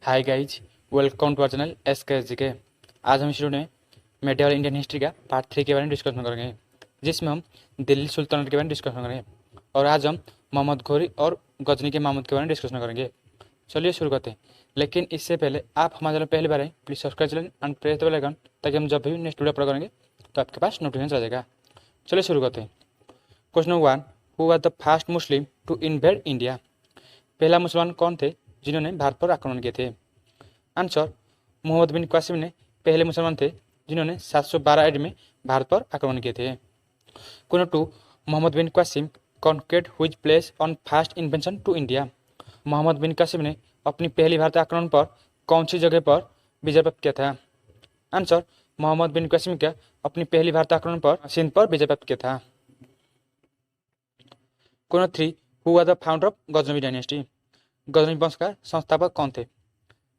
Hi guys, welcome to our channel S K. आज हम शुरू में मेडिवल इंडियन हिस्ट्री का पार्ट 3 के बारे में डिस्कशन करेंगे, जिसमें हम दिल्ली सुल्तानेट के बारे में डिस्कशन करेंगे। और आज हम मोहम्मद घोरी और गजनी के मामूद के बारे में डिस्कशन करेंगे। चलिए शुरू करते हैं। लेकिन इससे पहले आप हमारे चैनल पहली बार आए, please subscribe channel and press the bell icon, ताकि हम जब भी नेक्स्ट वीडियो अपलोड करेंगे तो आपके पास नोटिफिकेशन आ जाएगा। चलिए शुरू करते हैं। Question number 1, who was the first Muslim to invade India? पहला मुसलमान कौन थे जिन्होंने भारत पर आक्रमण किए थे? आंसर, मोहम्मद बिन कासिम ने पहले मुसलमान थे जिन्होंने 712 AD में भारत पर आक्रमण किए थे। Question 2, Muhammad bin Qasim conquered which place on first invention to India? Muhammad bin Qasim ने अपनी पहली भारत आक्रमण पर कौन सी जगह पर विजय प्राप्त किया था? आंसर, मोहम्मद बिन कासिम का अपनी पहली भारत आक्रमण पर सिंध पर विजय प्राप्त किया था। Question 3, who was the founder of Ghaznavi dynasty? Ghaznavi वंश का संस्थापक कौन थे?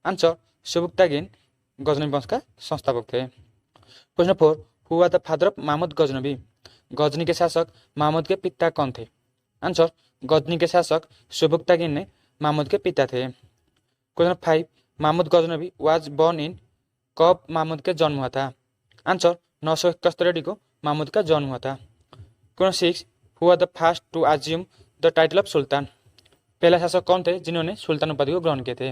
आंसर, सुबुक्तागिन गजनवी वंश का संस्थापक थे। Question 4, who was the father of Mahmud Ghaznavi? Ghazni के शासक महमूद के पिता कौन थे? आंसर, गजनी के शासक सुबुक्तागिन ने महमूद के पिता थे। Question 5, Mahmud Ghaznavi was born in? कब महमूद के जन्म हुआ था? आंसर, 971 AD को महमूद का जन्म हुआ था। Question 6, who was the first to assume the title of sultan? पहला शासक कौन थे जिन्होंने सुल्तान उपाधि को ग्रहण किए थे?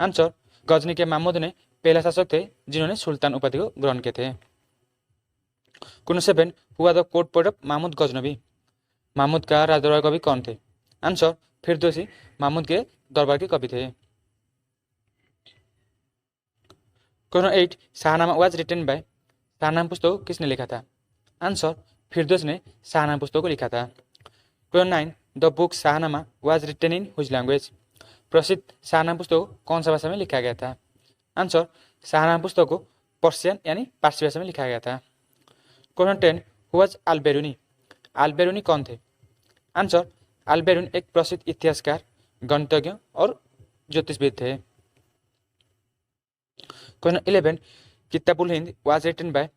आंसर, गजनी के महमूद ने पहला शासक थे जिन्होंने सुल्तान उपाधि को ग्रहण किए थे। Question 7, who was the court poet of Mahmud Ghaznavi? Mahmud का राजदरबार कवि कौन थे? आंसर, फिरदौसी महमूद के दरबार के कवि थे। Question 8, Shahnama was written by? Shahnama पुस्तक किसने लिखा था? आंसर, फिरदौस ने शाहनामा पुस्तक को लिखा था। Question 9, the book Shahnama was written in which language? प्रसिद्ध शाहनामा पुस्तक कौन सा भाषा में लिखा गया था? आंसर, शाहनामा पुस्तक को पर्शियन यानी पारसी भाषा में लिखा गया था। Question 10, who was Al Biruni? Al Biruni कौन थे? आंसर, अल-बेरूनी एक प्रसिद्ध इतिहासकार, गणितज्ञ और ज्योतिषविद थे। Question 11, Kitabul Hind was written by?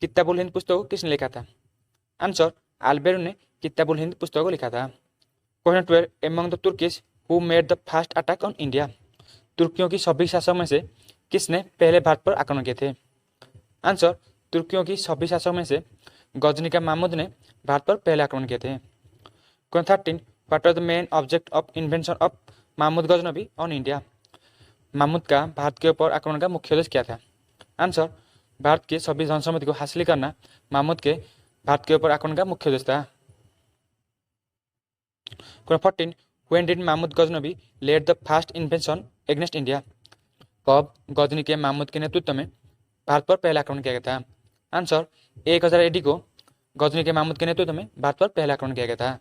Kitabul Hind पुस्तक को किसने लिखा था? आंसर, अल-बेरूनी ने किताबुल हिंद पुस्तक को लिखा था। Question 12, among the Turkish who made the first attack on India? तुर्कियों की सभी शासकों में से किसने पहले भारत पर आक्रमण किए थे? आंसर, तुर्कियों की सभी शासकों में से गजनी का महमूद ने भारत पर पहले आक्रमण किए थे। Question 13, what was the main object of invention of Mahmud Ghaznavi on India? Mahmud का भारत के ऊपर आक्रमण का मुख्य उद्देश्य क्या था? आंसर, भारत की सभी धन सम्पत्ति को हासिल करना महमूद के भारत के ऊपर आक्रमण का मुख्य उद्देश्य था। Question 14, when did Mahmud Ghaznavi led the first invention against India? कब गजनी के महमूद के नेतृत्व में भारत पर पहला आक्रमण किया गया था? आंसर, 1000 AD को गजनी के महमूद के नेतृत्व में भारत पर पहला आक्रमण किया गया था।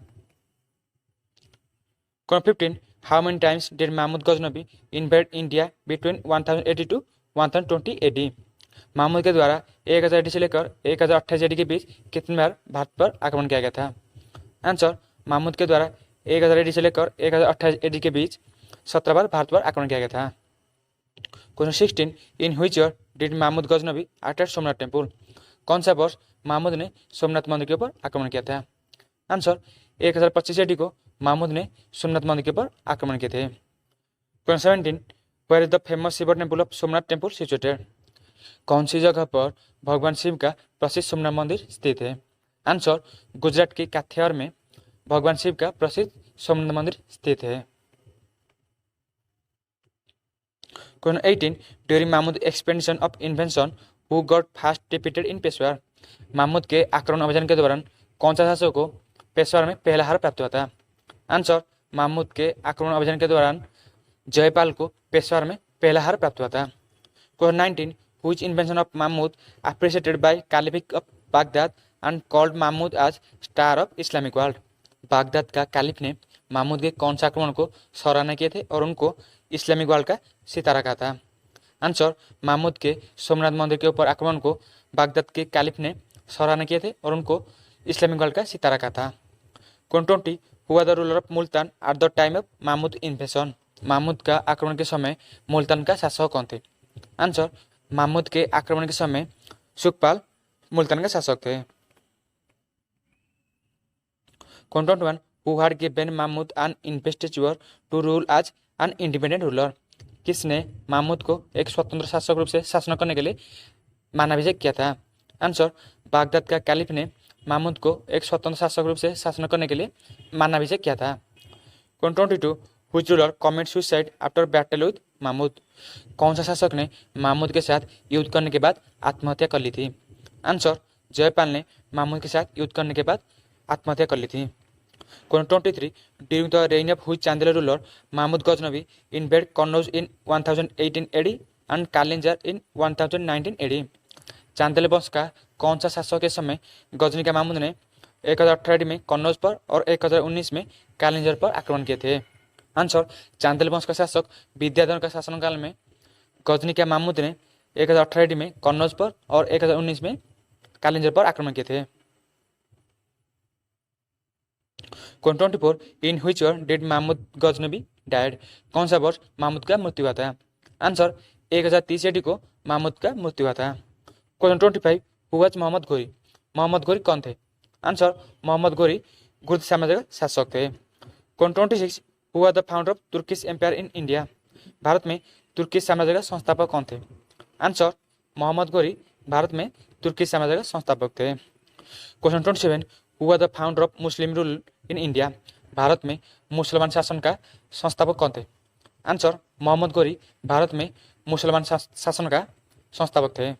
Question 15, how many times did Mahmud Ghaznavi invade India between 1080 to 1020 AD? Mahmud के द्वारा 1000 AD से लेकर 1028 AD के बीच कितनी बार भारत पर आक्रमण किया गया था? आंसर, महमूद के द्वारा 1000 AD से लेकर 1028 AD के बीच 17 बार भारत पर आक्रमण किया गया था। Question 16, in which year did Mahmud Ghaznavi attack Somnath temple? कौन सा वर्ष महमूद ने सोमनाथ मंदिर के ऊपर आक्रमण किया था? आंसर, 1025 AD को महमूद ने सोमनाथ मंदिर के ऊपर आक्रमण किए थे। Question 17, where is the famous Shiv temple of Somnath temple situated? कौन सी जगह पर भगवान शिव का प्रसिद्ध सोमनाथ मंदिर स्थित है? आंसर, गुजरात के काथियार में भगवान शिव का प्रसिद्ध सोमनाथ मंदिर स्थित है। Question 18, during Mahmud expedition of invention who got first defeated in Peshawar? Mahmud के आक्रमण अभियान के दौरान कौन सा शासक को पेशवार में पहला हार प्राप्त हुआ था? आंसर, महमूद के आक्रमण अभियान के दौरान जयपाल को पेशवार में पहला हार प्राप्त हुआ था। Question 19, which invention of Mahmud appreciated by caliph of Baghdad and called Mahmud as star of Islamic world? Baghdad का कालिफ ने महमूद के कौन सा आक्रमण को सराहना किए थे और उनको इस्लामिक वर्ल्ड का सितारा कहा था? आंसर, महमूद के सोमनाथ मंदिर के ऊपर आक्रमण को बागदाद के कालिफ ने सराहना किए थे और उनको इस्लामिक वर्ल्ड का सितारा कहा था। Question 20, who was the ruler of Multan at the time of Mahmud invasion? Mahmud का आक्रमण के समय मुल्तान का शासक कौन थे? आंसर, महमूद के आक्रमण के समय सुखपाल मुल्तान का शासक थे। Question 21, who had given Mahmud an investiture to rule as an independent ruler? किसने महमूद को एक स्वतंत्र शासक रूप से शासन करने के लिए मानाभिषेक किया था? आंसर, बागदाद का कैलिफ ने महमूद को एक स्वतंत्र शासक रूप से शासन करने के लिए मानाभिषेक किया था। 22 which ruler commit suicide after battle with Mahmud? कौन सा शासक ने महमूद के साथ युद्ध करने के बाद आत्महत्या कर ली थी? आंसर, जयपाल ने महमूद के साथ युद्ध करने के बाद आत्महत्या कर ली थी। 23 during the reign of which Chandel ruler Mahmud Ghaznavi invade Kannauj in 1018 AD and Kalinjar in 1019 AD? Chandel वंश का कौन सा शासक के समय गजनी के महमूद ने 1018 AD में कन्नौज पर और 1019 में कालिंजर पर आक्रमण किए थे? आंसर, चांदेल वंश का शासक विद्याधर का शासनकाल में गजनी के महमूद ने 1018 AD में कन्नौज पर और 1019 में कालिंजर पर आक्रमण किए थे। 24 in which year did Mahmud Ghaznavi died? कौन सा वर्ष महमूद का मृत्यु हुआ था? आंसर, 1030 AD को महमूद का मृत्यु हुआ था। 25 हु वाज मोहम्मद घोरी? मोहम्मद घोरी कौन थे? आंसर, मोहम्मद घोरी गुर्द साम्राज्य का शासक थे। 26 who was the founder of Turkish empire in India? Bharat में तुर्की साम्राज्य का संस्थापक कौन थे? आंसर, मोहम्मद घोरी भारत में तुर्की साम्राज्य का संस्थापक थे। 27 who was the founder of Muslim rule in India? Bharat में मुसलमान शासन का संस्थापक कौन थे? आंसर, मोहम्मद घोरी भारत में मुसलमान शासन का संस्थापक थे।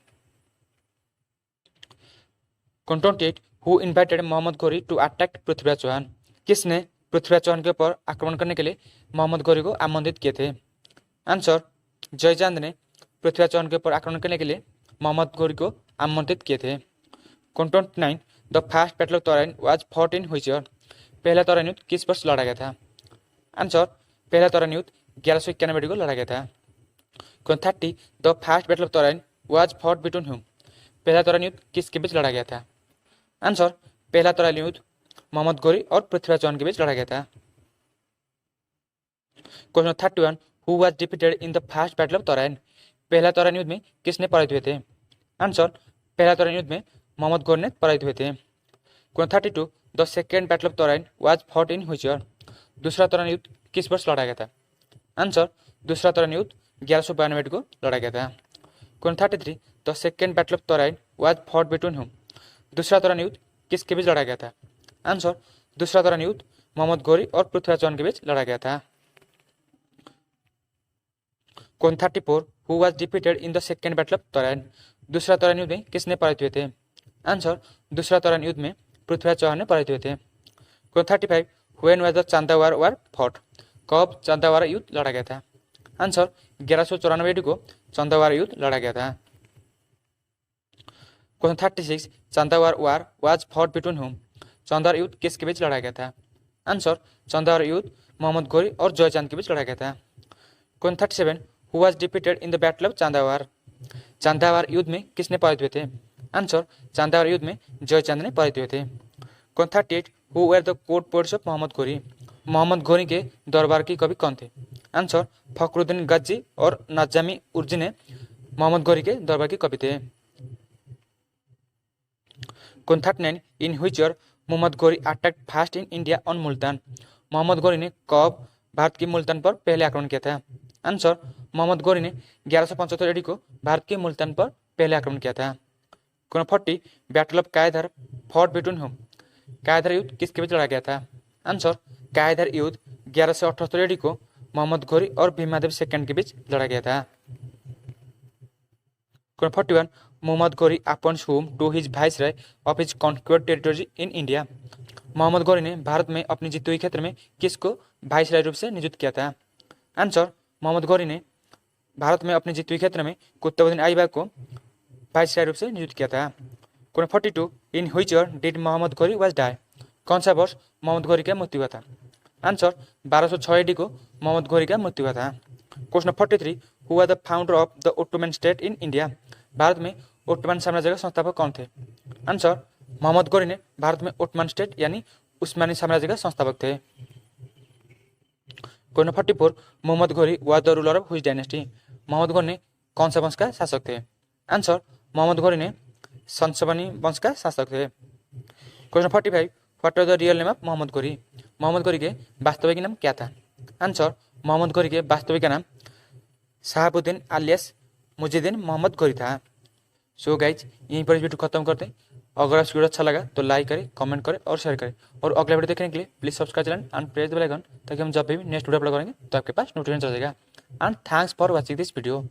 28 who invited Mohammad Ghori to attack Prithviraj Chauhan? किसने पृथ्वीराज चौहान के ऊपर आक्रमण करने के लिए मोहम्मद घोरी को आमंत्रित किए थे? आंसर, जयचंद ने पृथ्वीराज चौहान के ऊपर आक्रमण करने के लिए मोहम्मद घोरी को आमंत्रित किए थे। 29 the first battle of Tarain was fought in which year? पहला तराइन युद्ध किस वर्ष लड़ा गया था? आंसर, पहला तराइन युद्ध 1191 को लड़ा गया था। 30 the first battle of Tarain was fought between हुम? पहला तराइन युद्ध किसके बीच लड़ा गया था? आंसर, पहला तराइन युद्ध मोहम्मद घोरी और पृथ्वीराज चौहान के बीच लड़ा गया था। 31 who was defeated in the first battle of Tarain? पहला तराइन युद्ध में किसने पराजित हुए थे? आंसर, पहला तराइन युद्ध में मोहम्मद घोरी ने पराजित हुए थे। 32 the second battle of Tarain was fought in which year? दूसरा तराइन युद्ध किस वर्ष लड़ा गया था? आंसर, दूसरा तराइन युद्ध 1192 को लड़ा गया था। 33 the second battle of Tarain was fought between हुम? दूसरा तराइन युद्ध किसके बीच लड़ा गया था? आंसर, दूसरा तराइन युद्ध मोहम्मद घोरी और पृथ्वीराज चौहान के बीच लड़ा गया था। 34 who was defeated in the second battle of Tarain? दूसरा तराइन युद्ध में किसने पराजित हुए थे? आंसर, दूसरा तराइन युद्ध में पृथ्वीराज चौहान ने पराजित हुए थे। 35 when was the Chandawar war fought? कब चांदावार युद्ध लड़ा गया था? आंसर, 1194 AD को चांदावार युद्ध लड़ा गया था। 36 चांदावार वार वाज फॉट बिटवीन हुम? चांदावार युद्ध किसके बीच लड़ा गया था? आंसर, चांदावार युद्ध मोहम्मद घोरी और जयचंद के बीच लड़ा गया था। 37 who was defeated in the battle of Chandawar? Chandawar युद्ध में किसने पराजित हुए थे? आंसर, चांदावार युद्ध में जयचंद ने पराजित हुए थे। 38 who were the court poets of Mohammad Ghori? Mohammad घोरी के दरबार के कवि कौन थे? आंसर, फखरुद्दीन गज्जी और नजामी उर्जी ने मोहम्मद घोरी के दरबार के कवि थे। 39 इन which year Mohammad Ghori attacked first in India on Multan? Mohammad Ghori ने कब भारत के मुल्तान पर पहले आक्रमण किया था? आंसर, मोहम्मद घोरी ने 1175 AD को भारत के मुल्तान पर पहले आक्रमण किया था। 40 बैटल ऑफ कायधर फॉट बिटवीन हुम? कायधर युद्ध किसके बीच लड़ा गया था? आंसर, कायधर युद्ध 1178 AD को मोहम्मद घोरी और भीमादेव सेकंड के बीच लड़ा गया था। 41 Mohammad Ghori appoints whom to his viceroy of his conquered territory in India? Muhammad Ghori ने भारत में अपनी जीती हुई क्षेत्र में किसको वाइसरॉय रूप से नियुक्त किया था? आंसर, मोहम्मद घोरी ने भारत में अपनी जीती हुई क्षेत्र में कुतुबुद्दीन ऐबक को वाइसरॉय रूप से नियुक्त किया था। 42 in which year did Mohammad Ghori was die? कौन सा वर्ष मोहम्मद घोरी का मृत्यु हुआ था? आंसर, 1206 AD को मोहम्मद घोरी का मृत्यु हुआ था। 43 who was the founder of the Ottoman state in India? Bharat में ओटोमन साम्राज्य का संस्थापक कौन थे? आंसर, मोहम्मद घोरी ने भारत में ओटोमन स्टेट यानी उस्मानी साम्राज्य का संस्थापक थे। 44 Mohammad Ghori was the ruler of which dynasty? Mohammad Ghori ने कौन सा वंश का शासक थे? आंसर, मोहम्मद घोरी ने संसबनी वंश का शासक थे। 45 what was the real name of Mohammad Ghori? Mohammad घोरी के वास्तविक नाम क्या था? आंसर, मोहम्मद घोरी के वास्तविक नाम शहाबुद्दीन आलियास मुजिद्दीन मोहम्मद घोरी था। सो गाइज यहीं पर इस वीडियो खत्म करते हैं। अगर आपको वीडियो अच्छा लगा तो लाइक करें, कमेंट करें और शेयर करें। और अगला वीडियो देखने के लिए please subscribe channel and press the bell icon, ताकि हम जब भी नेक्स्ट वीडियो अपलोड करेंगे तो आपके पास नोटिफिकेशन चल जाएगा। And thanks for watching this video.